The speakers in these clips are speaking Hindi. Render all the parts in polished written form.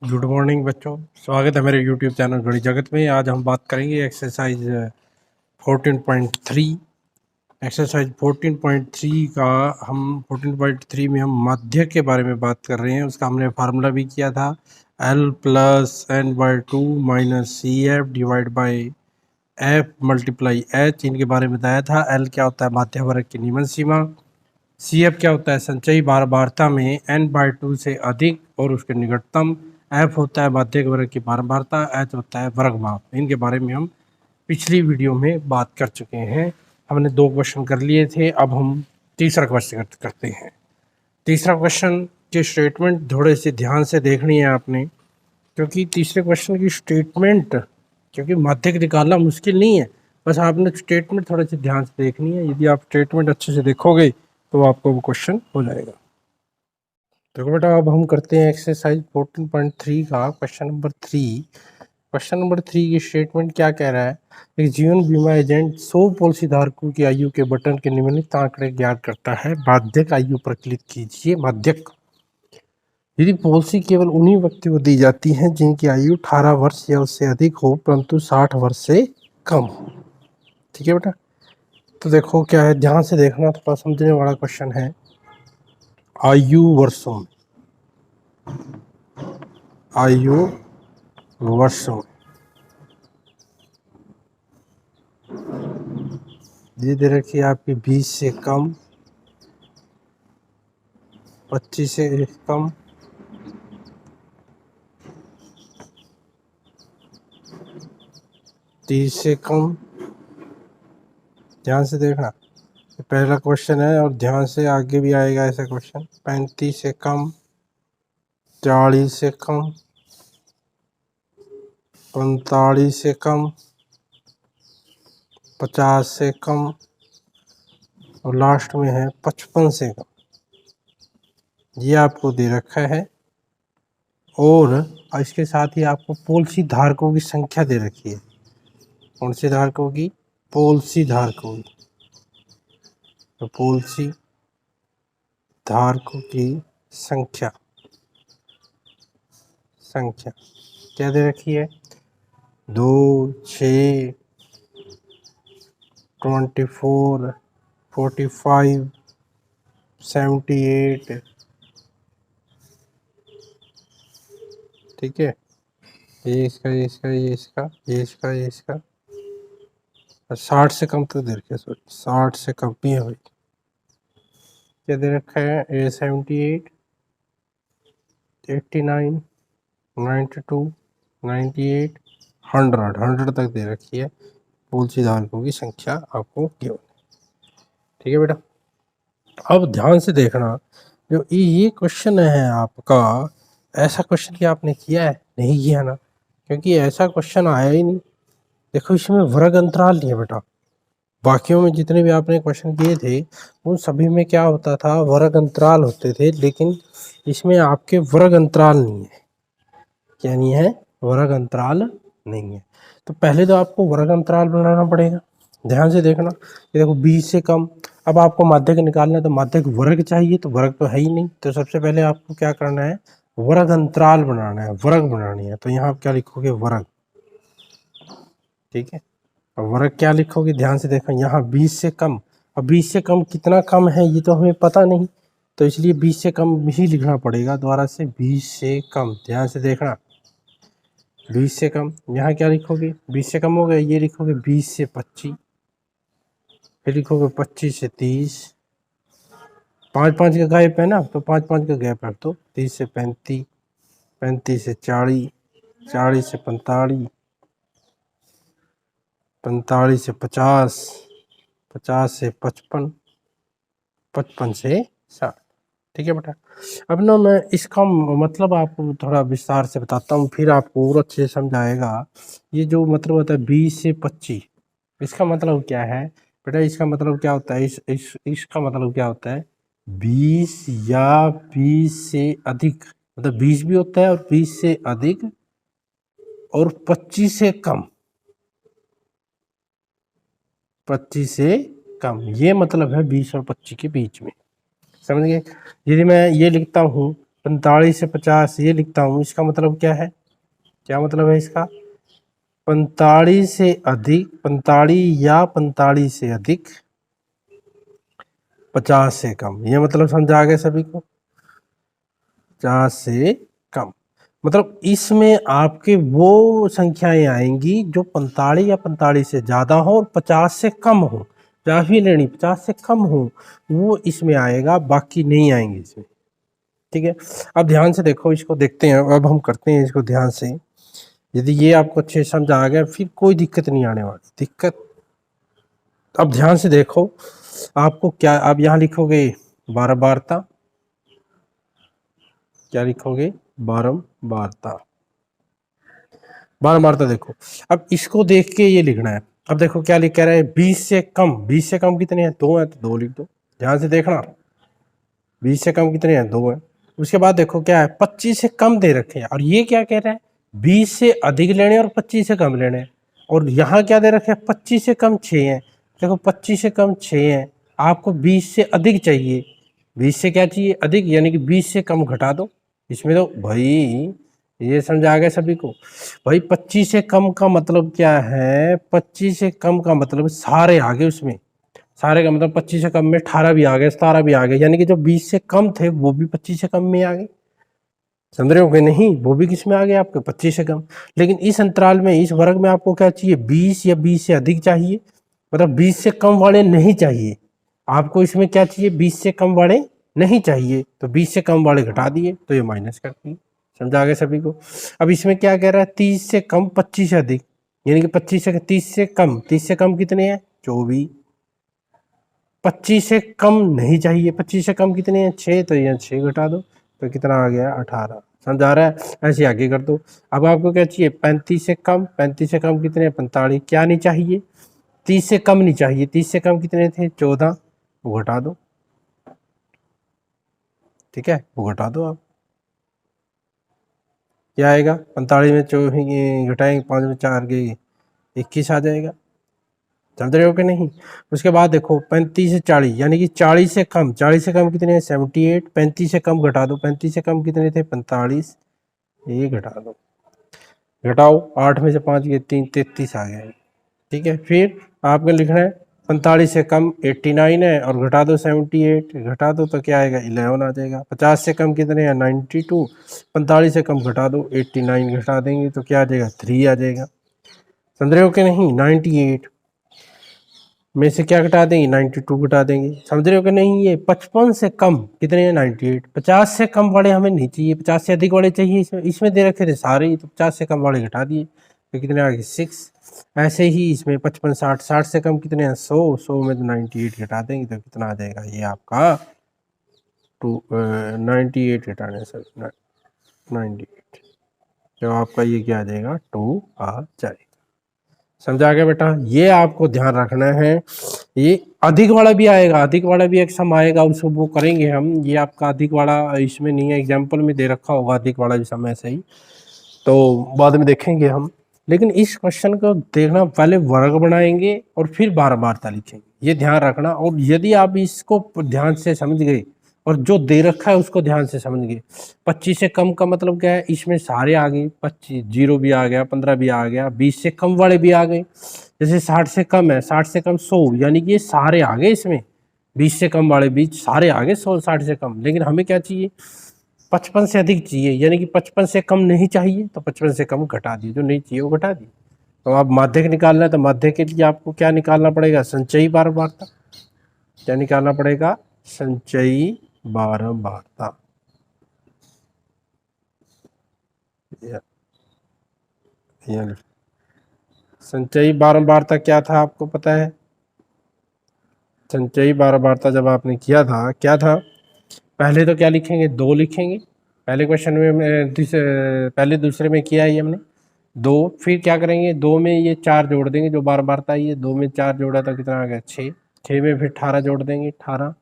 गुड मॉर्निंग बच्चों, स्वागत है मेरे यूट्यूब चैनल गणित जगत में। आज हम बात करेंगे एक्सरसाइज 14.3। एक्सरसाइज 14.3 का हम 14.3 में हम माध्य के बारे में बात कर रहे हैं। उसका हमने फार्मूला भी किया था, L plus n/2 minus C F divide by F multiply H. इनके बारे में बताया था। L क्या होता है? माध्य वर्ग की निम्न सीमा। सी एफ क्या होता है? संचयी बारंबारता में n/2 से अधिक और उसके निकटतम। एफ होता है माध्यक वर्ग की बारंबारता। एच होता है वर्ग माप। इनके बारे में हम पिछली वीडियो में बात कर चुके हैं। हमने 2 क्वेश्चन कर लिए थे, अब हम तीसरा क्वेश्चन करते हैं। तीसरा क्वेश्चन की स्टेटमेंट थोड़े से ध्यान से देखनी है आपने, क्योंकि तीसरे क्वेश्चन की स्टेटमेंट, क्योंकि माध्यक निकालना मुश्किल नहीं है, बस आपने स्टेटमेंट थोड़े से ध्यान से देखनी है। यदि आप स्टेटमेंट अच्छे से देखोगे तो आपको वो क्वेश्चन हो जाएगा। देखो बेटा, अब हम करते हैं एक्सरसाइज 14.3 का क्वेश्चन नंबर 3। क्वेश्चन नंबर 3 की स्टेटमेंट क्या कह रहा है? एक जीवन बीमा एजेंट 100 पॉलिसी धारकों की आयु के बटन के निम्नलिखित आंकड़े ज्ञात करता है। माध्यक आयु पर क्लिक कीजिए। माध्यक, यदि पॉलिसी केवल उन्हीं व्यक्तियों को दी जाती है जिनकी आयु 18 वर्ष या उससे अधिक हो, परंतु 60 वर्ष से कम हो। ठीक है बेटा, तो देखो क्या है, ध्यान से देखना, थोड़ा समझने वाला क्वेश्चन है। आयु वर्षों में, आयु वर्षों में ये दे रखी है आपकी 20 से कम, 25 से कम, 30 से कम। ध्यान से देखना, ये पहला क्वेश्चन है और ध्यान से आगे भी आएगा ऐसा क्वेश्चन। 35 से कम, 40 से कम, 45 से कम, 50 से कम और लास्ट में है 55 से कम। ये आपको दे रखा है और इसके साथ ही आपको पॉलिसी धारकों की संख्या दे रखी है। कौन से धारकों की? पॉलिसी धारकों की। तो पॉलिसी धारकों की संख्या क्या दे रखी है? 2, 6, 24, 45, 78। ठीक है, ये इसका, ये इसका, ये इसका, ये इसका, ये इसका। 60 से कम तो दे रखा है, सॉरी 60 से कम भी है भाई। क्या दे रखा है? 78, 89, 92, 98, 100 तक दे रखी है पॉलिसी धारकों की संख्या आपको केवल। ठीक है बेटा, अब ध्यान से देखना, जो ये क्वेश्चन है आपका, ऐसा क्वेश्चन क्या आपने किया है? नहीं किया ना, क्योंकि ऐसा क्वेश्चन आया ही नहीं। देखो, इसमें वर्ग अंतराल नहीं है बेटा। बाकियों में जितने भी आपने क्वेश्चन किए थे उन सभी में क्या होता था? वर्ग अंतराल होते थे, लेकिन इसमें आपके वर्ग अंतराल नहीं है। क्या नहीं है? वर्ग अंतराल नहीं है। तो पहले तो आपको वर्ग अंतराल बनाना पड़ेगा। ध्यान से देखना, ये देखो 20 से कम। अब आपको माध्यक निकालना है तो माध्यक वर्ग चाहिए, तो वर्ग तो है ही नहीं। तो सबसे पहले आपको क्या करना है? वर्ग अंतराल बनाना है, वर्ग बनानी है। तो यहाँ आप क्या लिखोगे? वर्ग। ठीक है, अब वर्ग क्या लिखोगे? ध्यान से देखो, यहाँ 20 से कम। अब 20 से कम कितना कम है ये तो हमें पता नहीं, तो इसलिए 20 से कम ही लिखना पड़ेगा दोबारा से। 20 से कम, ध्यान से देखना, 20 से कम। यहाँ क्या लिखोगे? 20 से कम हो गया, ये लिखोगे 20 से 25, फिर लिखोगे 25 से 30। 5 का गैप है ना, तो 5 का गैप रख दो। 30 से 35, 35 से 40, 40 से 45, 45 से 50, 50 से 55, 55 से 60। ठीक है बेटा, अब ना मैं इसका मतलब आपको थोड़ा विस्तार से बताता हूँ, फिर आपको और अच्छे से समझाएगा। ये जो मतलब होता है 20 से 25, इसका मतलब क्या है बेटा? इसका मतलब क्या होता है? इसका मतलब क्या होता है? 20 या 20 से अधिक, मतलब 20 भी होता है और 20 से अधिक और 25 से कम। 25 से कम, ये मतलब है 20 और 25 के बीच में। समझ गए? यदि मैं ये लिखता हूँ 45 से 50 ये लिखता हूँ, इसका मतलब क्या है, क्या मतलब है इसका, 45 से अधिक, 45 या 45 से अधिक, 50 से कम, ये मतलब समझा आ गया सभी को। 50 से कम मतलब इसमें आपके वो संख्याएं आएंगी जो 45 या 45 से ज़्यादा हो और 50 से कम हो, 50 भी लेनी, 50 से कम हो, वो इसमें आएगा, बाकी नहीं आएंगे इसमें। ठीक है, अब ध्यान से देखो, इसको देखते हैं, अब हम करते हैं इसको ध्यान से। यदि ये आपको अच्छे समझ आ गया फिर कोई दिक्कत नहीं आने वाली, दिक्कत। अब ध्यान से देखो, आपको क्या, आप यहाँ लिखोगे बारंबारता, क्या लिखोगे, बारंबारता, बारंबारता। देखो अब इसको देख के ये लिखना है। अब देखो क्या लिख कह रहा है, 20 से कम, 20 से कम कितने हैं, 2 हैं, तो 2 लिख दो। ध्यान से देखना, 20 से कम कितने हैं, 2 हैं। उसके बाद देखो क्या है, 25 से कम दे रखे हैं, और ये क्या कह रहा है, 20 से अधिक लेने और 25 से कम लेने। और यहाँ क्या दे रखे हैं, 25 से कम 6 हैं। देखो 25 से कम 6 हैं, आपको 20 से अधिक चाहिए, 20 से क्या चाहिए, अधिक, यानी कि 20 से कम घटा दो इसमें। तो भाई ये समझ आ गया सभी को। भाई 25 से कम का मतलब क्या है, 25 से कम का मतलब सारे आ गए उसमें, सारे का मतलब 25 से कम में 18 भी आ गए, 17 भी आ गए, यानी कि जो 20 से कम थे वो भी 25 से कम में आ गए। समझ रहे हो कि नहीं, वो भी किस में आ गए आपके, 25 से कम। लेकिन इस अंतराल में, इस वर्ग में आपको क्या चाहिए, 20 या 20 से अधिक चाहिए, मतलब 20 से कम वाले नहीं चाहिए आपको। इसमें क्या चाहिए, 20 से कम वाले नहीं चाहिए, तो 20 से कम वाले घटा दिए तो ये माइनस कर दिए। समझा गया सभी को। अब इसमें क्या कह रहा है, 30 से कम 25 से अधिक, यानी कि 25 से 30 से कम, 30 से कम कितने हैं, 24। 25 से कम नहीं चाहिए, 25 से कम कितने हैं, 6, तो यहाँ 6 घटा दो तो कितना आ गया, 18। समझ आ रहा है, ऐसे आगे कर दो। अब आपको क्या चाहिए, 35 से कम, 35 से कम कितने हैं, 45। क्या नहीं चाहिए, 30 से कम नहीं चाहिए, 30 से कम कितने थे, 14, वो घटा दो। ठीक है, वो घटा दो आप, क्या आएगा, 45 में 24 घटाएंगे, 5 में 4 गए, 21 आ जाएगा। समझ रहे हो कि नहीं। उसके बाद देखो 35 से 40, यानी कि 40 से कम, 40 से कम कितने हैं, 78। 35 से कम घटा दो, 35 से कम कितने थे, 45, ये घटा दो, घटाओ, 8 में से 5 गए 3, 33 आ गए। ठीक है, फिर आपको लिखना है 45 से कम 89 है, और घटा दो 78, घटा दो तो क्या आएगा, 11 आ जाएगा। 50 से कम कितने हैं, 92। 45 से कम घटा दो, 89 घटा देंगे तो क्या आ जाएगा, 3 आ जाएगा। समझ रहे हो कि नहीं। 98 में से क्या घटा देंगे, 92 घटा देंगे। समझ रहे हो कि नहीं। ये 55 से कम कितने हैं, 98। 50 से कम वाले हमें नहीं चाहिए, 50 से अधिक वाले चाहिए। इसमें दे रखे थे सारे ही, तो 50 से कम वाले घटा दिए तो कितने आ गए, 6। ऐसे ही इसमें 55, 60, 60 से कम कितने हैं, 100, 100 में तो 98 घटा देंगे तो कितना आ जाएगा, ये आपका 98 घटाने सर, 98, तो आपका ये क्या आ जाएगा, 2 आ जाएगा। समझा गया बेटा, ये आपको ध्यान रखना है। ये अधिक वाला भी आएगा, अधिक वाला भी एक सम आएगा, उसको वो करेंगे हम। ये आपका अधिक वाला इसमें नहीं है, एग्जाम्पल में दे रखा होगा अधिक वाला भी सम ऐसे ही, तो बाद में देखेंगे हम। लेकिन इस क्वेश्चन को देखना, पहले वर्ग बनाएंगे और फिर बारंबारता लिखेंगे, ये ध्यान रखना। और यदि आप इसको ध्यान से समझ गए और जो दे रखा है उसको ध्यान से समझ गए, 25 से कम का मतलब क्या है, इसमें सारे आ गए, 25 जीरो भी आ गया, 15 भी आ गया, 20 से कम वाले भी आ गए। जैसे 60 से कम है, 60 से कम 100, यानी कि ये सारे आ गए इसमें, 20 से कम वाले बीच सारे आ गए, 100, 60 से कम। लेकिन हमें क्या चाहिए, 55 से अधिक चाहिए, यानी कि 55 से कम नहीं चाहिए, तो 55 से कम घटा दिए, जो नहीं चाहिए वो घटा दिए। तो आप माध्यक निकालना है, तो माध्यक के लिए आपको क्या निकालना पड़ेगा, संचयी बारंबारता। क्या निकालना पड़ेगा, संचयी बारंबारता। संचयी बारंबारता क्या था आपको पता है, संचयी बारंबारता जब आपने किया था, क्या था, पहले तो क्या लिखेंगे, 2 लिखेंगे। पहले क्वेश्चन में पहले दूसरे में किया है ये हमने 2। फिर क्या करेंगे, 2 में ये 4 जोड़ देंगे, जो बारंबारता है, ये 2 में 4 जोड़ा तो कितना आ गया, 6। 6 में फिर 18 जोड़ देंगे, 18,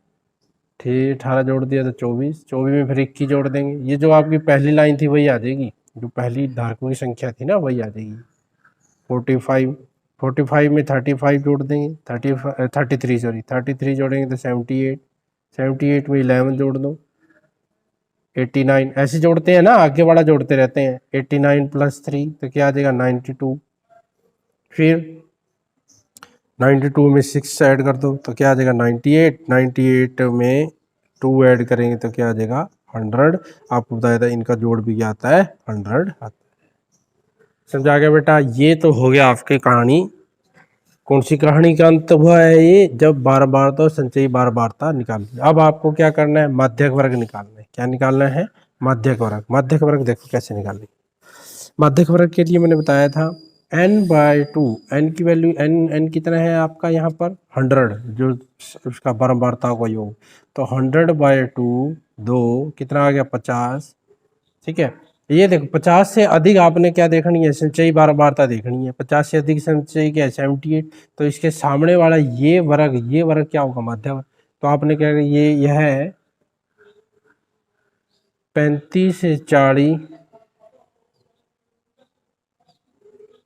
फिर 18 जोड़ दिया तो 24, 24 में फिर 21 जोड़ देंगे। ये जो आपकी पहली लाइन थी वही आ जाएगी, जो पहली धारकों की संख्या थी ना वही आ जाएगी। 45, 45 में 35 जोड़ देंगे, 33 सॉरी 33 जोड़ेंगे तो 78, 78 में 11 जोड़ दो, 89 ऐसे जोड़ते हैं ना, आगे वाला जोड़ते रहते हैं। 89 + 3 तो क्या आ जाएगा 92। फिर 92 में 6 ऐड कर दो तो क्या आ जाएगा 98। 98 में 2 ऐड करेंगे तो क्या आ जाएगा 100। आपको बताया था इनका जोड़ भी क्या आता है 100 आता है। समझा गया बेटा? ये तो हो गया आपकी कहानी। कौन सी कहानी का अंत हुआ है ये? जब बार बार तो संचयी बार बारता निकालना। अब आपको क्या करना है? माध्यक वर्ग निकालना है। क्या निकालना है? माध्यक वर्ग। माध्यक वर्ग देखो कैसे निकालनी। माध्यक वर्ग के लिए मैंने बताया था n/2। n की वैल्यू n कितना है आपका यहाँ पर 100, जो उसका बारंबारता का योग। तो 100/2 2 कितना आ गया 50। ठीक है, ये देखो 50 से अधिक आपने क्या देखनी है? संचयी बारंबारता देखनी है। 50 से अधिक संचयी क्या है 78। तो इसके सामने वाला ये वर्ग क्या होगा? माध्य वर्ग। तो आपने क्या, ये यह है 35 से 40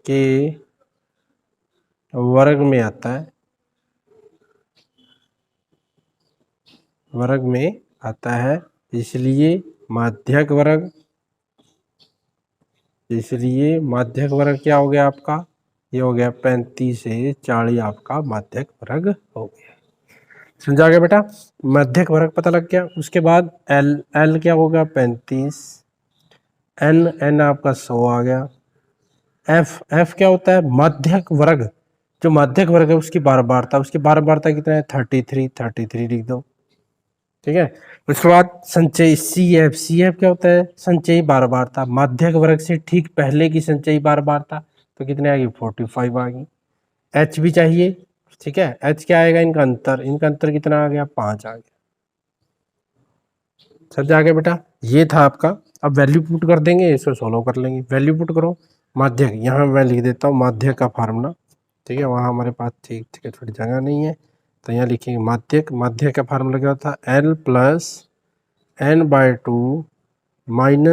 के वर्ग में आता है, वर्ग में आता है, इसलिए माध्यक वर्ग। इसलिए माध्यक वर्ग क्या हो गया आपका? ये हो गया 35 से 40 आपका माध्यक वर्ग हो गया। समझा गया बेटा? माध्यक वर्ग पता लग गया। उसके बाद एल क्या होगा 35। एन आपका 100 आ गया। एफ क्या होता है? माध्यक वर्ग। जो माध्यक वर्ग है उसकी बारंबारता, उसकी बारंबारता कितना है 33 लिख दो। ठीक है, उसके बाद संचयी सी एफ क्या होता है? संचयी बारंबारता। माध्यक वर्ग से ठीक पहले की संचयी बारंबारता तो कितने आ गई 45 आ गई। एच भी चाहिए। ठीक है, एच क्या आएगा? इनका अंतर कितना आ गया 5 आ गया। समझ आ गया बेटा? ये था आपका। अब वैल्यू पुट कर देंगे, इसको सोल्व कर लेंगे। वैल्यू पुट करो। माध्यक, यहाँ मैं लिख देता हूँ माध्यक का फार्मूला। ठीक है, वहाँ हमारे पास ठीक है थोड़ी जगह नहीं है, तो यहाँ लिखेंगे माध्यक का फार्मूला क्या होता है? L + n/2 -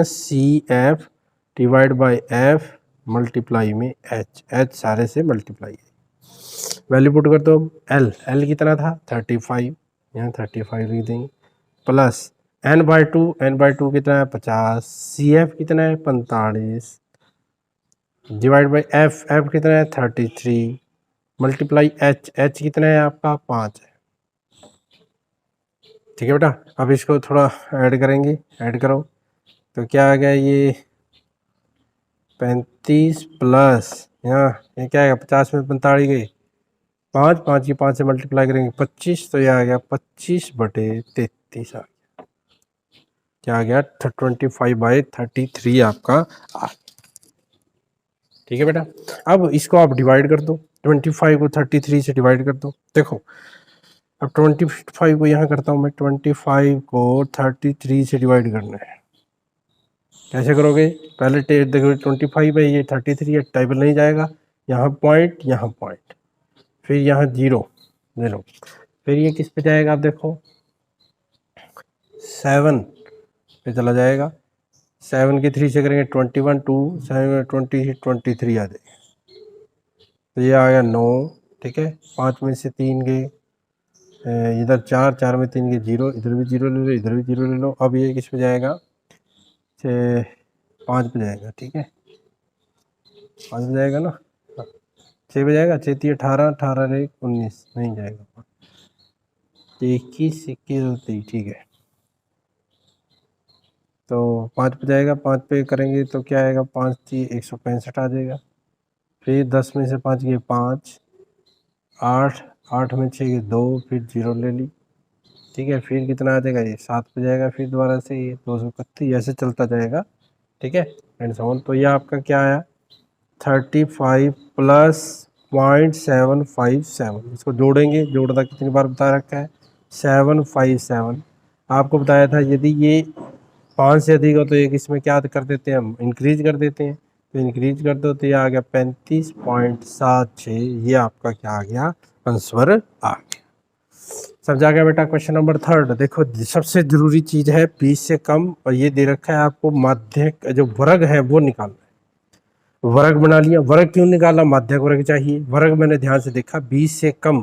CF / F multiply में H सारे से मल्टीप्लाई। वैल्यू पुट कर दो। L कितना था 35, यहाँ 35 लिख देंगे, प्लस n/2 कितना है 50, CF कितना है 45 / F कितना है 33 मल्टीप्लाई H कितना है आपका 5 है। ठीक है बेटा, अब इसको थोड़ा ऐड करेंगे, ऐड करो तो क्या आ गया? ये 35 प्लस यहाँ ये क्या आएगा 50 में 45 गए, 5 की 5 से मल्टीप्लाई करेंगे 25, तो ये आ गया 25/33 आ गया। क्या आ गया 25/33 आपका आ। ठीक है बेटा, अब इसको आप डिवाइड कर दो। 25 को 33 से डिवाइड कर दो। देखो अब 25 को यहाँ करता हूँ मैं, 25 को 33 से डिवाइड करना है। कैसे करोगे? पहले देखो 25 है, ये 33 है, टेबल नहीं जाएगा, यहाँ पॉइंट, यहाँ पॉइंट, फिर यहाँ 0 ले लो, फिर ये किस पे जाएगा? आप देखो 7 पे चला जाएगा। 7 के 3 से करेंगे 21, 2 7 20 23 आ जाएगा, तो ये आ गया 9। ठीक है, 5 में से 3 गए, इधर 4 में 3 गए 0, इधर भी 0 ले लो, इधर भी 0 ले लो। अब ये किस पे जाएगा? 5 पे जाएगा। ठीक है, 5 पे जाएगा ना, 6 पे जाएगा, 6 × 18, 18 × 19 नहीं जाएगा, 21 21 23। ठीक है, तो 5 पे जाएगा, 5 पे करेंगे तो क्या आएगा? 5 × 3 165 आ जाएगा। फिर 10 में से 5 गए 5, 8 में 6 गए 2, फिर 0 ले ली। ठीक है, फिर कितना आ जाएगा? ये 7 पे जाएगा, फिर दोबारा से ये 231, ऐसे चलता जाएगा। ठीक है, एंड सो ऑन। तो ये आपका क्या आया 35 + 0.757। इसको जोड़ेंगे, जोड़ना कितनी बार बता रखा है 757। आपको बताया था यदि ये 5 से अधिक हो तो एक इसमें क्या कर देते हैं हम? इंक्रीज कर देते हैं। तो इंक्रीज कर दो तो ये आ गया 35.76। ये आपका क्या आ गया? आंसर आ गया। समझा गया बेटा? क्वेश्चन नंबर 3 देखो, सबसे जरूरी चीज है 20 से कम, और ये दे रखा है आपको माध्यक जो वर्ग है वो निकालना है। वर्ग बना लिया। वर्ग क्यों निकाला? माध्यक वर्ग चाहिए। वर्ग मैंने ध्यान से देखा 20 से कम,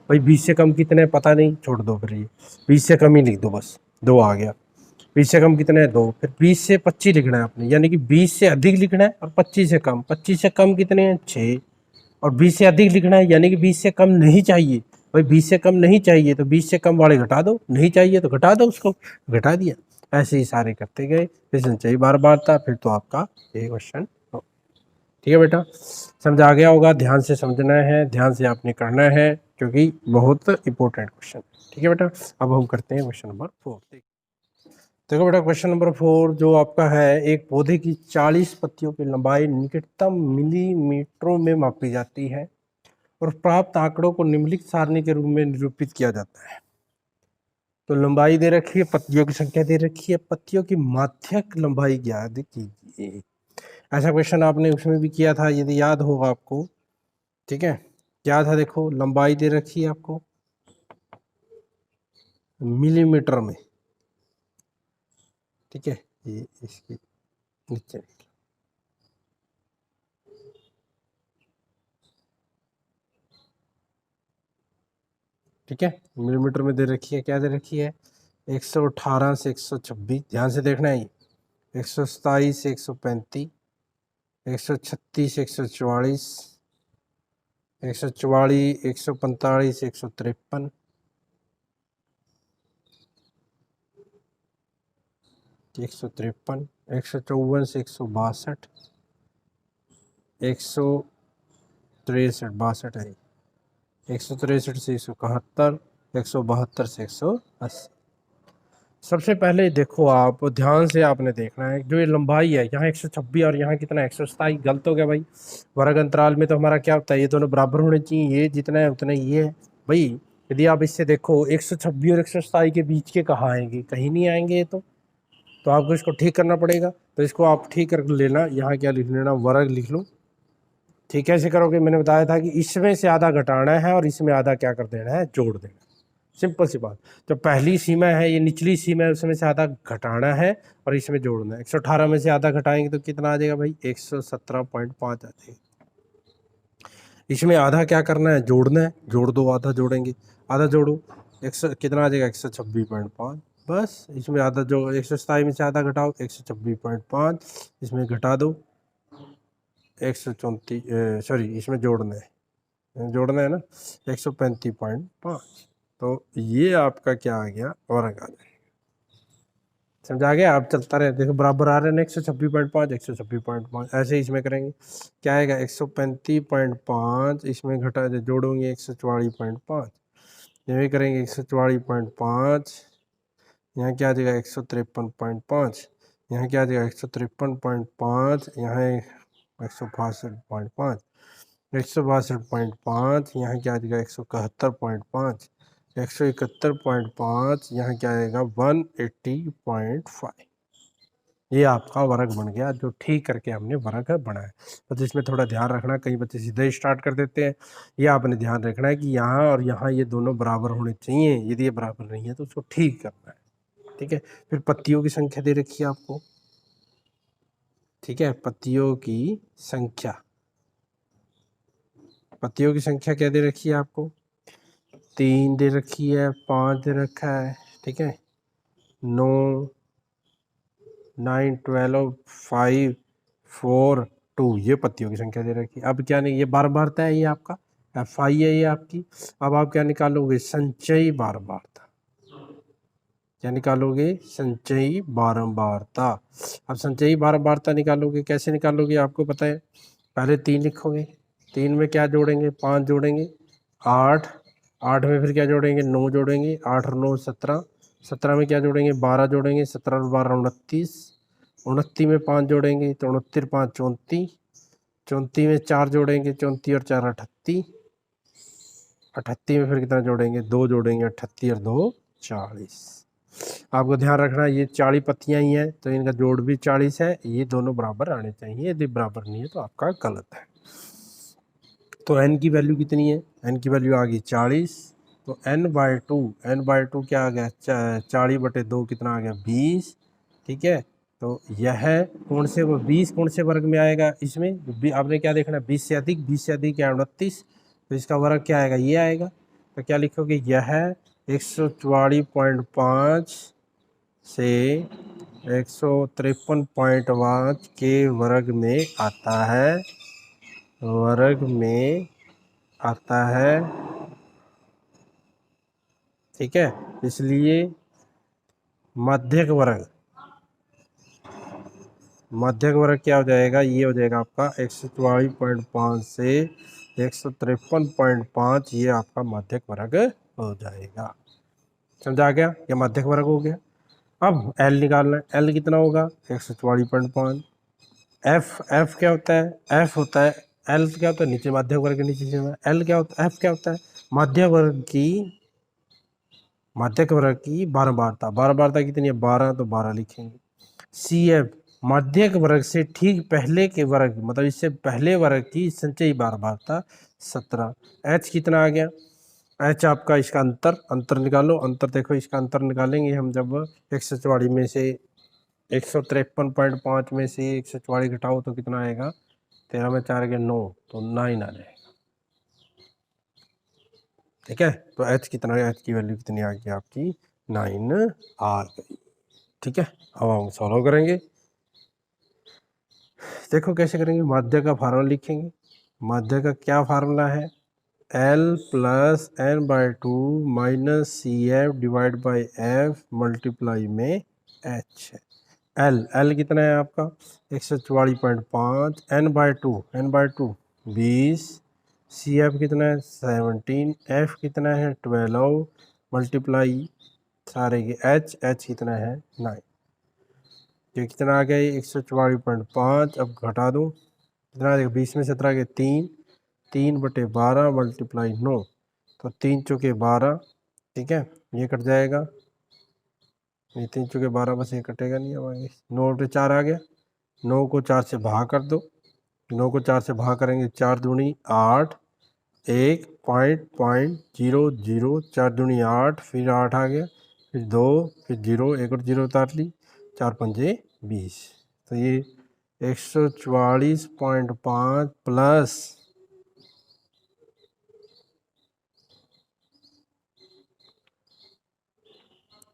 भाई 20 से कम कितने पता नहीं, छोड़ दो, फिर ये 20 से कम ही लिख दो, बस 2 आ गया। 20 से कम कितने हैं 2, फिर 20 से 25 लिखना है आपने, यानी कि 20 से अधिक लिखना है, और 25 से कम, 25 से कम कितने हैं 6, और 20 से अधिक लिखना है, यानी कि 20 से कम नहीं चाहिए भाई, 20 से कम नहीं चाहिए तो 20 से कम वाले घटा दो, नहीं चाहिए तो घटा दो, उसको घटा दिया। ऐसे ही सारे करते गए, फिर संचयी बार बार था, फिर तो आपका ये क्वेश्चन हो। ठीक है बेटा, समझ आ गया होगा, ध्यान से समझना है, ध्यान से आपने करना है, क्योंकि बहुत इंपॉर्टेंट क्वेश्चन। ठीक है बेटा, अब हम करते हैं क्वेश्चन नंबर 4। देखो बेटा, क्वेश्चन नंबर 4 जो आपका है, एक पौधे की 40 पत्तियों की लंबाई निकटतम मिलीमीटरों में मापी जाती है और प्राप्त आंकड़ों को निम्नलिखित सारणी के रूप में निरूपित किया जाता है। तो लंबाई दे रखी है, पत्तियों की संख्या दे रखी है, पत्तियों की माध्यक लंबाई ज्ञात कीजिए। ऐसा क्वेश्चन आपने उसमें भी किया था, यदि याद होगा आपको। ठीक है, क्या था, देखो लंबाई दे रखी है आपको मिलीमीटर में। ठीक है, ये इसके नीचे, ठीक है, मिलीमीटर में दे रखी है, क्या दे रखी है 118 से 126, ध्यान से देखना है, 127 से 135, 136 से 144, 144, 145, 153, 153, 154 से 162, 163 है, 163 से 171, 172 से 180। सबसे पहले देखो, आप ध्यान से आपने देखना है, जो ये लंबाई है यहाँ 126 और यहाँ कितना 127, गलत हो गया भाई। वर्ग अंतराल में तो हमारा क्या होता है, ये दोनों बराबर होने चाहिए, ये जितना है उतना ये है भाई। यदि आप इससे देखो 126 और 127 के बीच के कहाँ आएंगे, कहीं नहीं आएंगे ये तो आपको इसको ठीक करना पड़ेगा। तो इसको आप ठीक कर लेना, यहाँ क्या लिख लेना, वर्ग लिख लो। ठीक है, ऐसे करोगे, मैंने बताया था कि इसमें से आधा घटाना है और इसमें आधा क्या कर देना है, जोड़ देना। सिंपल सी बात। जो पहली सीमा है, ये निचली सीमा है, उसमें से आधा घटाना है और इसमें जोड़ना है। 118 में से आधा घटाएंगे तो कितना आ जाएगा भाई, 117.5 आ जाएगा। इसमें आधा क्या करना है, जोड़ना है, जोड़ दो, आधा जोड़ेंगे, आधा जोड़ो, कितना आ जाएगा 126.5। बस इसमें आधा जो 127 में से आधा घटाओ 126.5, इसमें घटा दो 134, सॉरी इसमें जोड़ना है ना 135.5। तो ये आपका क्या आ गया, वर्ग आ जाएगा। समझा गया, आप चलता रहे, देखो बराबर आ रहे हैं 126.5, 126.5, ऐसे ही इसमें करेंगे, क्या आएगा 135.5, इसमें घटा जोड़ोगे 144.5, ये करेंगे 144.5, यहाँ क्या आ जाएगा 153.5, यहाँ क्या आ जाएगा 153.5, यहाँ 162.5, 162.5, यहाँ क्या आ जाएगा 171.5, 171.5, यहाँ क्या आएगा 180.5। ये आपका वर्ग बन गया, जो ठीक करके हमने वर्ग बनाया। तो इसमें थोड़ा ध्यान रखना, कई बच्चे सीधे स्टार्ट कर देते हैं, ये आपने ध्यान रखना है कि यहाँ और यहाँ ये दोनों बराबर होने चाहिए, यदि ये बराबर नहीं है तो उसको ठीक करना है। ठीक है, फिर पत्तियों की संख्या दे रखी है आपको। ठीक है, पत्तियों की संख्या, पत्तियों की संख्या क्या दे रखी है आपको, 3 दे रखी है, 5 दे रखा है, ठीक है, 9, 9, 12, 5, 4, 2, ये पत्तियों की संख्या दे रखी है। अब क्या नहीं, ये बारंबारता है, ये आपका FI है ये आपकी। अब आप क्या निकालोगे, संचयी बारंबारता, क्या निकालोगे, संचयी बारंबारता। अब संचयी बारंबारता निकालोगे, कैसे निकालोगे, आपको पता है, पहले 3 लिखोगे, 3 में क्या जोड़ेंगे, 5 जोड़ेंगे, 8, 8 में फिर क्या जोड़ेंगे, 9 जोड़ेंगे, 8 और 9 17, 17 में क्या जोड़ेंगे, 12 जोड़ेंगे, 17 और 12 29, 29 में 5 जोड़ेंगे तो 29 5 34, 34 में 4 जोड़ेंगे, 34 और 4 38, 38 में फिर कितना जोड़ेंगे, 2 जोड़ेंगे, 38 और 2 40। आपको ध्यान रखना, ये 40 पत्तियां ही हैं तो इनका जोड़ भी 40 है, ये दोनों बराबर आने चाहिए, यदि बराबर नहीं है तो आपका गलत है। तो n की वैल्यू कितनी है, n की वैल्यू आ गई 40, तो n/2 क्या आ गया, 40/2 कितना आ गया 20। ठीक है, तो यह कौन से 20 कौन से वर्ग में आएगा, इसमें आपने क्या देखना, 20 से अधिक, 20 से अधिक या 29, तो इसका वर्ग क्या आएगा, ये आएगा। तो क्या लिखोगे, यह 144.5 से 153.5 के वर्ग में आता है, वर्ग में आता है। ठीक है, इसलिए मध्यक वर्ग, मध्यक वर्ग क्या हो जाएगा, ये हो जाएगा आपका 144.5 से 153.5, ये आपका मध्यक वर्ग हो जाएगा। समझा आ गया, ये मध्यक वर्ग हो गया। अब एल निकालना है, एल कितना होगा 144.5। एफ क्या होता है, एफ होता है, एल क्या होता है नीचे मध्यक वर्ग के नीचे से, एल क्या होता है, एफ क्या होता है मध्यक वर्ग की, मध्यक वर्ग की बारंबारता। बारंबारता कितनी है 12, तो 12 लिखेंगे। सी एफ मध्यक वर्ग से ठीक पहले के वर्ग, मतलब इससे पहले वर्ग की संचयी बारंबारता 17। एच कितना आ गया, एच आपका इसका अंतर, अंतर निकालो, अंतर देखो इसका अंतर निकालेंगे हम जब 144 में से 153.5 में से 144 घटाओ तो कितना आएगा, 13 में 4 के 9, तो 9 आ जाएगा। ठीक है, तो एच कितना, एच की वैल्यू कितनी आ गई आपकी 9 आ गई। ठीक है, अब हम सॉल्व करेंगे। देखो कैसे करेंगे, माध्य का फार्मूला लिखेंगे। माध्य का क्या फार्मूला है, L plus N by 2 minus C F divide by F multiply में H है। L कितना है आपका 144.5, n/2 20, सी एफ कितना है 17, एफ कितना है 12 मल्टीप्लाई सारे के H कितना है 9। ये कितना आ गया 144.5, अब घटा दूँ कितना आ जाएगा 20 में 17 के 3, 3/12 मल्टीप्लाई 9, तो 3 चौके 12। ठीक है, ये कट जाएगा, ये 3 चौके 12, बस ये कटेगा नहीं, अब 9/4 आ गया। 9 को 4 से भाग कर दो, 9 को 4 से भाग करेंगे 4 दूनी 8, 1.00, 4 दूनी 8, फिर 8 आ गया, फिर 2, फिर 0, 1 और 0 उतार ली, 4 पंजे 20, तो ये 144.5 प्लस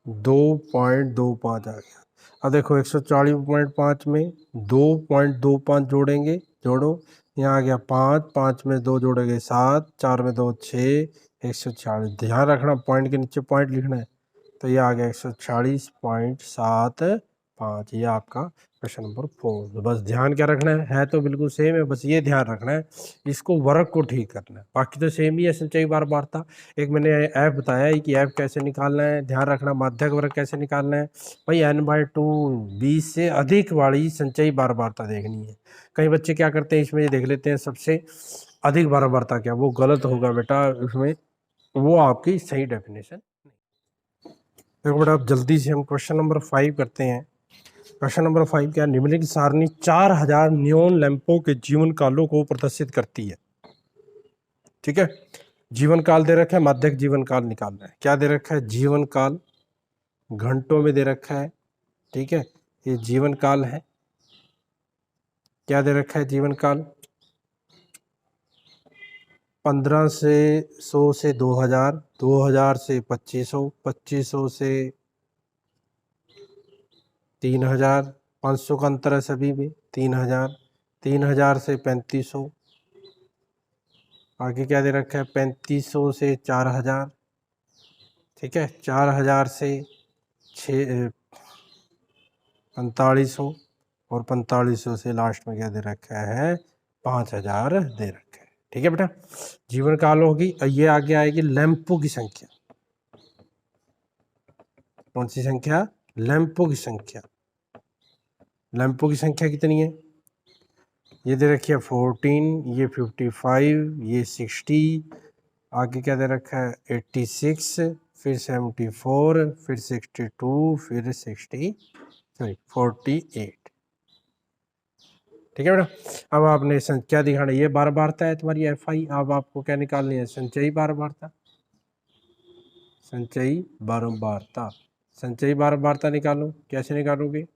2.25 आ गया। अब देखो 140.5 में 2.25 जोड़ेंगे, जोड़ो, यहाँ आ गया 5, 5 में 2 जोड़ेंगे 7, 4 में 2 6, 140। ध्यान रखना पॉइंट के नीचे पॉइंट लिखना है, तो ये आ गया 140.75, ये आपका क्वेश्चन नंबर 4। तो बस ध्यान क्या रखना है तो बिल्कुल सेम है, बस ये ध्यान रखना है इसको वर्ग को ठीक करना है, बाकी तो सेम ही है संचयी बारंबारता। एक मैंने ऐप बताया है कि ऐप कैसे निकालना है, ध्यान रखना माध्यक वर्ग कैसे निकालना है भाई, n/2 20 से अधिक वाली संचयी बारंबारता देखनी है। कई बच्चे क्या करते हैं इसमें, देख लेते हैं सबसे अधिक बारंबारता क्या, वो गलत होगा बेटा, उसमें वो आपकी सही डेफिनेशन। देखो बेटा, अब जल्दी से हम क्वेश्चन नंबर 5 करते हैं। क्वेश्चन नंबर 5 क्या, निम्नलिखित सारणी 4000 नियोन लैंपों के जीवन कालों को प्रदर्शित करती है। ठीक है, जीवन काल दे रखा है, माध्यक जीवन काल निकालना है। क्या दे रखा है, जीवन काल घंटों में दे रखा है। ठीक है, ये जीवन काल है। क्या दे रखा है, जीवन काल 15 से 100 से 2000, 2000 से 2500, 2500 से 3000, 500 का अंतर है सभी में, 3000, 3000 से 3500, आगे क्या दे रखा है 3500 से 4000। ठीक है, 4000 से 4500, और 4500 से लास्ट में क्या दे रखा है 5000 दे रखा है। ठीक है बेटा, जीवन काल होगी। ये आगे आएगी लैंपों की संख्या। कौन सी संख्या, लैंपों की संख्या। लैंपों की संख्या कितनी है, ये दे रखी है 14, ये 55, ये 60, आगे क्या दे रखा है 86, फिर 74, फिर 62, फिर 48। ठीक है बेटा, अब आपने क्या दिखाना, ये बारंबारता है तुम्हारी FI। अब आपको क्या निकालनी है, संचयी बारंबारता। संचयी बारंबारता, संचयी बारंबारता निकालो। कैसे निकालोगे,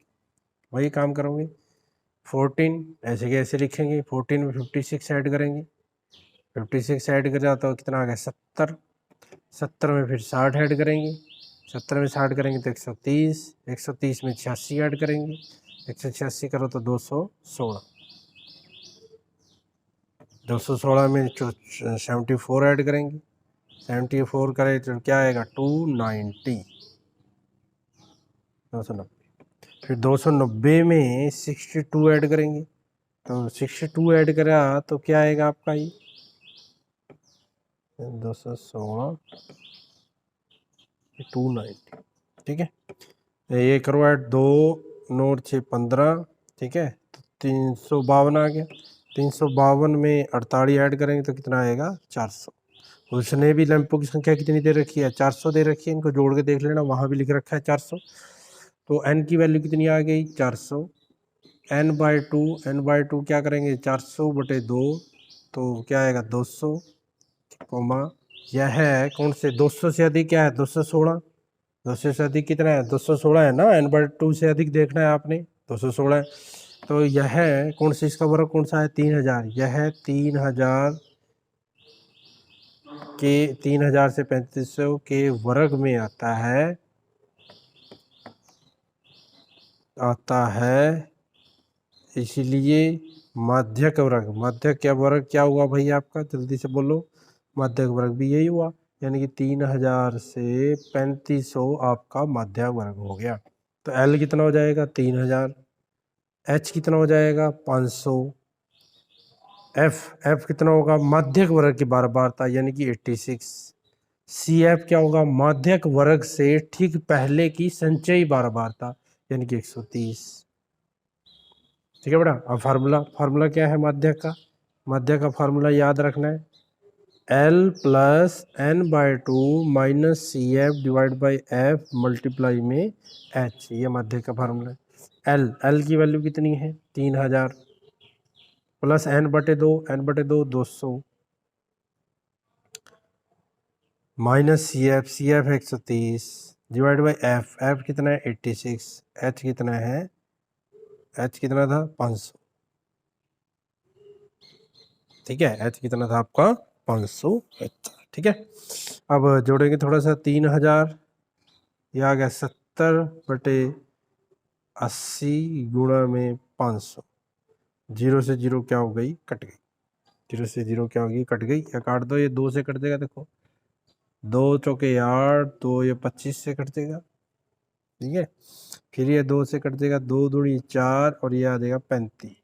वही काम करोगे। 14 ऐसे कैसे लिखेंगे, 14 में 56 ऐड करेंगे, 56 ऐड कर जाता हो कितना आ गया 70, 70 में फिर 60 ऐड करेंगे, 70 में 60 करेंगे तो 130, 130 में 86 ऐड करेंगे, 186 करो तो 216, 216 में 74 ऐड करेंगे, 74 करें तो क्या आएगा 290, 290। फिर 290 में 62 ऐड करेंगे, तो 62 ऐड करा तो क्या आएगा आपका ये 216 290, ठीक है। ये करो ऐड, 2 9 6 15, ठीक है, तो 352 आ गया। 352 में 48 ऐड करेंगे तो कितना आएगा 400। उसने भी लैंपों की संख्या कितनी दे रखी है 400 दे रखी है, इनको जोड़ के देख लेना, वहाँ भी लिख रखा है 400। तो n की वैल्यू कितनी आ गई 400, n/2, n/2 क्या करेंगे 400/2, तो क्या आएगा 200, यह है कौन से 200 से अधिक क्या है 216, 200 से अधिक कितना है 216 है ना, n/2 से अधिक देखना है आपने 216 है। तो यह है कौन सा, इसका वर्ग कौन सा है 3000, यह है 3000 के 3000 से 3500 के वर्ग में आता है, इसलिए माध्यक वर्ग, माध्यक क्या वर्ग क्या हुआ भाई आपका, जल्दी से बोलो, माध्यक वर्ग भी यही हुआ, यानी कि 3000 से 3500 आपका माध्यक वर्ग हो गया। तो L कितना हो जाएगा 3000, H कितना हो जाएगा 500, F कितना होगा माध्यक वर्ग की बार बारता यानी कि 86, CF क्या होगा माध्यक वर्ग से ठीक पहले की संचयी बार बारता यानी कि 130, ठीक है बेटा। अब फार्मूला क्या है माध्यक का फार्मूला याद रखना है, L + n/2 - CF / F multiply में H, ये माध्यक का फार्मूला है। L की वैल्यू कितनी है 3000 plus n/2 200 minus CF 130 divide by F कितना है 86, H कितना है, H कितना था 500, ठीक है, H कितना था आपका 500, ठीक है। अब जोड़ेंगे थोड़ा सा 3000, यह आ गया 70/80 गुणा में 500, 0 से 0 क्या हो गई कट गई, 0 से 0 क्या होगी कट गई, या काट दो, ये 2 से कट देगा, देखो 2 चौके 8, 2 ये 25 से कट देगा, ठीक है। फिर ये 2 से कट देगा, 2 दूनी 4 और ये आ जाएगा 35,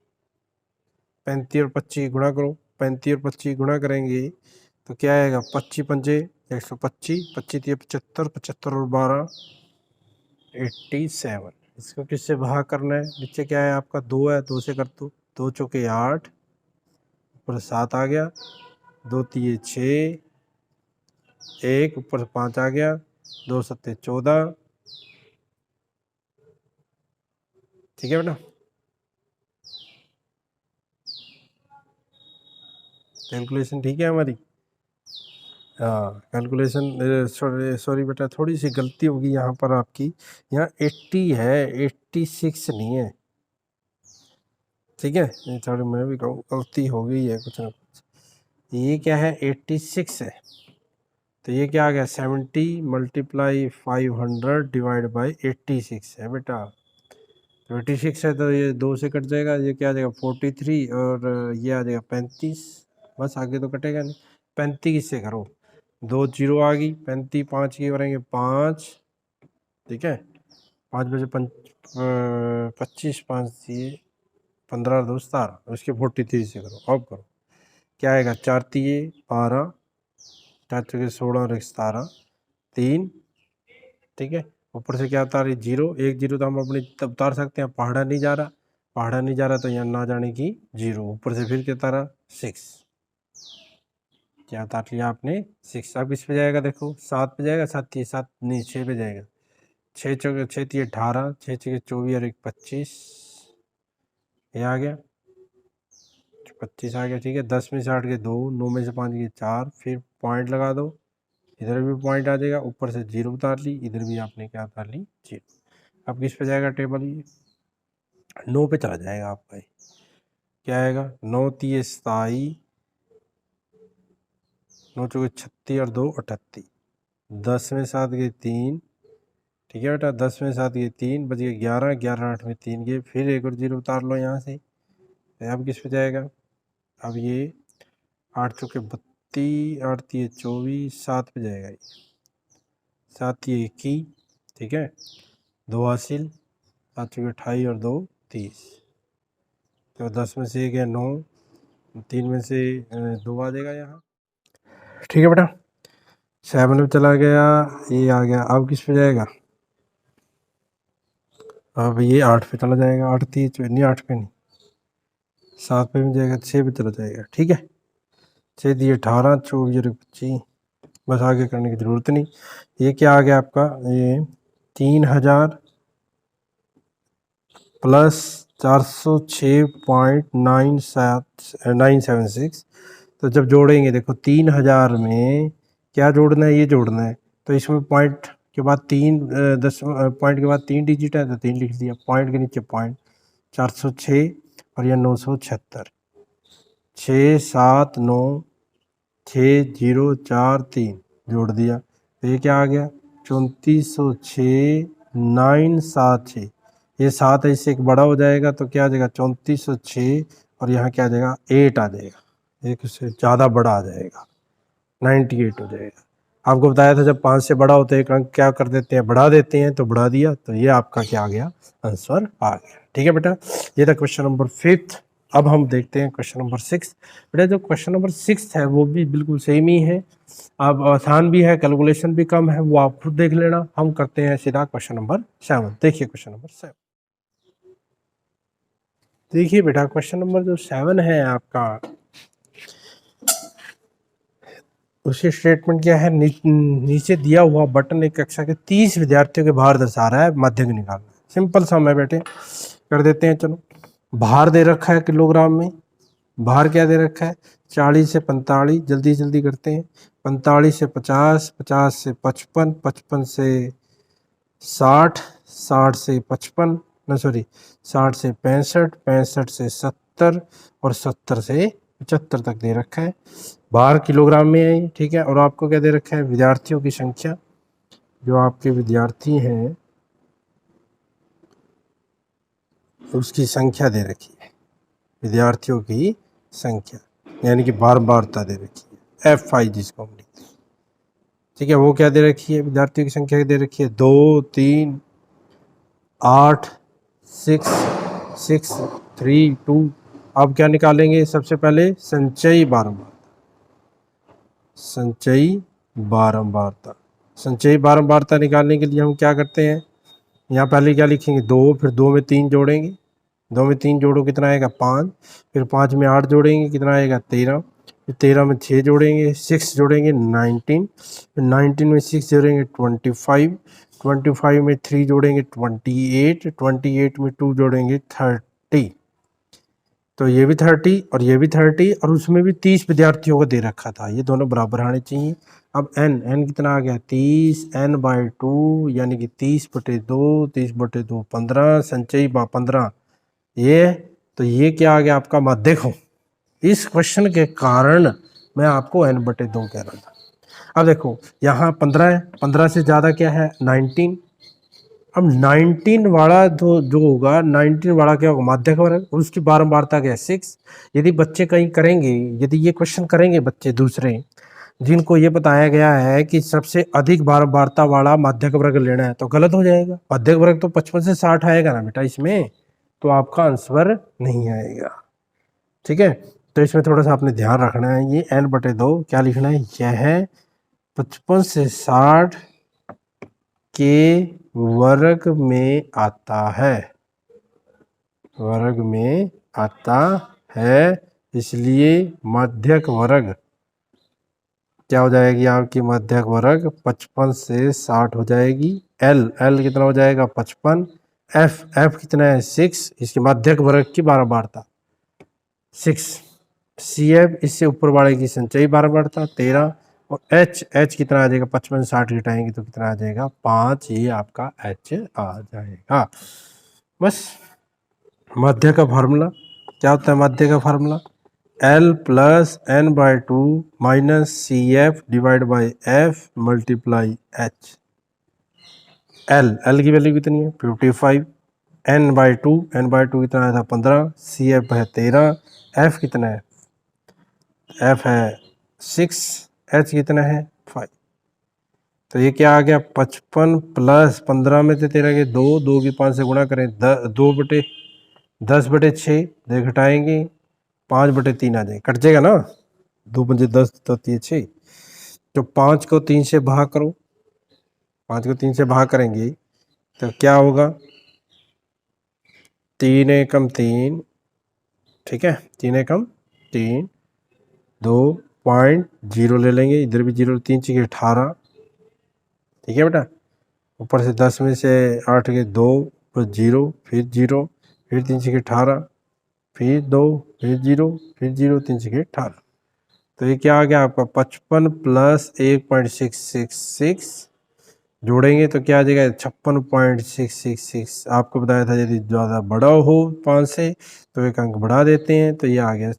35 और 25 गुणा करो, 35 और 25 गुणा करेंगे तो क्या आएगा 25 पंजे 125, 25 75, 75 और 12 87। इसको किससे भाग करना है, नीचे क्या है आपका 2 है, 2 से कर दो, 2 चौके 8 ऊपर 7 आ गया, 2 तिये 6, 1 ऊपर 5 आ गया, 2 सत्ते 14, ठीक है बेटा। कैलकुलेशन ठीक है हमारी, हाँ कैलकुलेशन, सॉरी बेटा थोड़ी सी गलती होगी यहाँ पर आपकी, यहाँ 80 है 86 नहीं है, ठीक है, ये थोड़ी मैं भी कहूँ गलती हो गई है कुछ ना कुछ, ये क्या है 86 है, तो ये क्या आ गया 70 × 500 डिवाइड बाई 86 है बेटा, तो 86 है तो ये 2 से कट जाएगा, ये क्या आ जाएगा 43 और ये आ जाएगा 35, बस आगे तो कटेगा नहीं, 35 से करो, 2 0 आ गई, 35 5 की करेंगे 5, ठीक है, 5 बजे 25 5 दिए 15 2 17, उसके 43 से करो, अब करो क्या आएगा 4 तिये 12, 4 चौके 16 और 17 3, ठीक है, ऊपर से क्या उतार 0, 1 0 तो हम अपनी तब उतार सकते हैं, पहाड़ा नहीं जा रहा तो यहाँ ना जाने की 0, ऊपर से फिर क्या उतारा 6, क्या उतार लिया आपने 6। अब किस पे जाएगा देखो 7 पे जाएगा, 7 7 नहीं 6 पे जाएगा, 6 चौके 6 3 18, 6 6 24 और 1 25, ये आ गया 25 आ गया, ठीक है। 10 में से 8 के 2, 9 में से 5 के 4, फिर पॉइंट लगा दो, इधर भी पॉइंट आ जाएगा, ऊपर से 0 उतार ली, इधर भी आपने क्या उतार ली 0। अब किस पे जाएगा टेबल, ये 9 पे चला जाएगा आपका, क्या आएगा 9 तिये 27, 9 चौके 36 और 2 38, 10 में 7 के 3, ठीक है बेटा, 10 में 7 ये 3 बच गए 11, 11 8 में 3 गए, फिर एक और 0 उतार लो यहाँ से। अब किस पे जाएगा? अब ये 8 चौके 32, 8 तिये 24, 7 पे जाएगा ये, 7 तिये 21, ठीक है, 2 हासिल, 7 चौके 28 और 2 30। तो 10 में से 1 है 9, 3 में से 2 आ जाएगा यहाँ, ठीक है बेटा। 7 में चला गया, ये आ गया। अब किस पे जाएगा? अब ये 8 पे चला जाएगा, 8 तिये नहीं, 8 पे नहीं, 7 पे भी जाएगा, 6 पे चला जाएगा, ठीक है। 6 दिए 18, 24 25, बस आगे करने की ज़रूरत नहीं। ये क्या आ गया आपका? ये 3000 प्लस 406.976। तो जब जोड़ेंगे देखो 3000 में क्या जोड़ना है? ये जोड़ना है। तो इसमें पॉइंट के बाद 3 पॉइंट के बाद 3 डिजिट है तो 3 लिख दिया, पॉइंट के नीचे पॉइंट, 406 और यह 976, 6 7 9 6 0 4 3 जोड़ दिया, तो ये क्या आ गया? 3406,976। ये 7 इससे एक बड़ा हो जाएगा तो क्या आ जाएगा? 3406, और यहाँ क्या आ जाएगा? 8 आ जाएगा, एक उससे ज़्यादा बड़ा आ जाएगा, 98 हो जाएगा। आपको बताया था जब 5 से बड़ा होता है एक अंक क्या कर देते हैं? बढ़ा देते हैं, तो बढ़ा दिया, तो ये आपका क्या आ गया? आंसर आ गया, ठीक है बेटा। ये था क्वेश्चन नंबर 5। अब हम देखते हैं क्वेश्चन नंबर 6। बेटा जो क्वेश्चन नंबर 6 है वो भी बिल्कुल सेम ही है, अब आसान भी है, कैलकुलेशन भी कम है, वो आप खुद देख लेना। हम करते हैं सीधा क्वेश्चन नंबर 7। देखिए क्वेश्चन नंबर 7, देखिए बेटा क्वेश्चन नंबर जो 7 है आपका, उसकी स्टेटमेंट क्या है? नीचे दिया हुआ बटन एक कक्षा के 30 विद्यार्थियों के भार दर्शा रहा है, माध्यक निकालना है। सिंपल सा है बेटे, कर देते हैं। चलो, भार दे रखा है किलोग्राम में, भार क्या दे रखा है? 40 से 45, जल्दी जल्दी करते हैं। 45 से 50, 50 से 55, 55 से 60, 60 से 55, न सॉरी 60 से 65, 65 से 70 और 70 से 75 तक दे रखा है। भार किलोग्राम में है, ठीक है। और आपको क्या दे रखा है? विद्यार्थियों की संख्या, जो आपके विद्यार्थी हैं उसकी संख्या दे रखी है, विद्यार्थियों की संख्या, यानी कि बारंबारता दे रखी है, F5 जिसको हम लिखते हैं, ठीक है। वो क्या दे रखी है? विद्यार्थियों की संख्या दे रखी है 2 3 8 6 6 3 2। अब क्या निकालेंगे? सबसे पहले संचयी बारंबारता, संचयी बारंबारता। संचयी बारंबारता निकालने के लिए हम क्या करते हैं? यहाँ पहले क्या लिखेंगे? 2, फिर 2 में 3 जोड़ेंगे, 2 में 3 जोड़ो कितना आएगा? 5, फिर 5 में 8 जोड़ेंगे कितना आएगा? 13, फिर 13 में 6 जोड़ेंगे, 6 जोड़ेंगे 19, फिर 19 में 6 जोड़ेंगे 25, 25 में 3 जोड़ेंगे 28, 28 में 2 जोड़ेंगे 30। तो ये भी 30 और ये भी 30, और उसमें भी 30 विद्यार्थियों को दे रखा था, ये दोनों बराबर आने चाहिए। अब n कितना आ गया? 30, n/2 यानी कि 30/2, 30/2 15, संचयी 15, ये तो ये क्या आ गया आपका? माध्यक हो। इस क्वेश्चन के कारण मैं आपको n/2 कह रहा था। अब देखो यहाँ 15 है, 15 से ज़्यादा क्या है? 19। अब 19 वाला जो होगा, 19 वाला क्या होगा? माध्यक वर्ग, उसकी बारंबारता क्या है? 6। यदि बच्चे कहीं करेंगे, यदि ये क्वेश्चन करेंगे बच्चे दूसरे, जिनको ये बताया गया है कि सबसे अधिक बारंबारता वाला माध्यक वर्ग लेना है, तो गलत हो जाएगा। माध्यक वर्ग तो 55 से 60 आएगा ना बेटा इसमें, तो आपका आंसर नहीं आएगा, ठीक है। तो इसमें थोड़ा सा आपने ध्यान रखना है। ये n/2 क्या लिखना है? यह है 55 से 60 के वर्ग में आता है, वर्ग में आता है, इसलिए माध्यक वर्ग क्या हो जाएगी आपकी? माध्यक वर्ग 55 से 60 हो जाएगी। l कितना हो जाएगा? 55। f कितना है? 6, इसकी माध्यक वर्ग की बारंबारता 6। CF इससे ऊपर वाले की संचयी बारंबारता 13, और h कितना आ जाएगा? 55 से 60 घटाएंगे तो कितना आ जाएगा? 5। ये आपका h आ जाएगा। बस माध्य का फार्मूला क्या होता है? माध्य का formula L plus n/2 minus CF divide by F multiply H। L की वैल्यू कितनी है 55, n/2 कितना आया था 15, CF है 13, F कितना है, F है 6, H कितना है 5। तो ये क्या आ गया 55 प्लस 15 में से 13 के 2 की 5 से गुणा करें 10/6 दे घटाएंगे 5/3 आ जाए, कट जाएगा ना, 2×10 तो 6। तो 5 को 3 से भाग करो, 5 को 3 से भाग करेंगे तो क्या होगा 3 एकम 3, ठीक है, 3 एकम 3, 2.0 ले लेंगे, इधर भी 0, 3 6 18, ठीक है बेटा। ऊपर से 10 में से 8 के 2 + 0, फिर 0, फिर 3 6 18, फिर 2, फिर 0, फिर 0, 3 6 18। तो ये क्या आ गया आपका 55 प्लस 1.666 जोड़ेंगे तो क्या आ जाएगा 56.666। आपको बताया था यदि ज़्यादा बड़ा हो 5 से तो एक अंक बढ़ा देते हैं, तो ये आ गया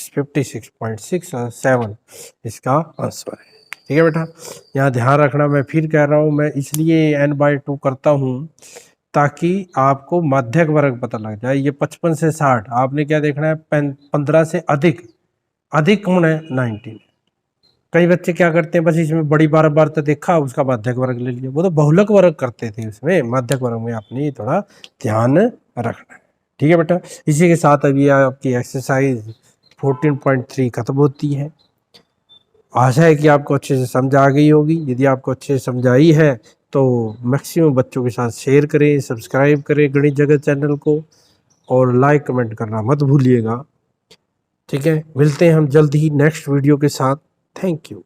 56.67 इसका आंसर है, ठीक है बेटा। यहाँ ध्यान रखना, मैं फिर कह रहा हूँ, मैं इसलिए n/2 करता हूँ ताकि आपको माध्यक वर्ग पता लग जाए। ये 55 से 60 आपने क्या देखना है 15 से अधिक कौन है 19। कई बच्चे क्या करते हैं बस इसमें बड़ी बार तो देखा उसका माध्यक वर्ग ले लिया, वो तो बहुलक वर्ग करते थे, उसमें माध्यक वर्ग में आपने थोड़ा ध्यान रखना है, ठीक है बेटा। इसी के साथ अभी आपकी एक्सरसाइज 14.3 खत्म होती है। आशा है कि आपको अच्छे से समझ आ गई होगी। यदि आपको अच्छे से समझ आई है तो मैक्सिमम बच्चों के साथ शेयर करें, सब्सक्राइब करें गणित जगत चैनल को, और लाइक कमेंट करना मत भूलिएगा, ठीक है। मिलते हैं हम जल्द ही नेक्स्ट वीडियो के साथ। Thank you.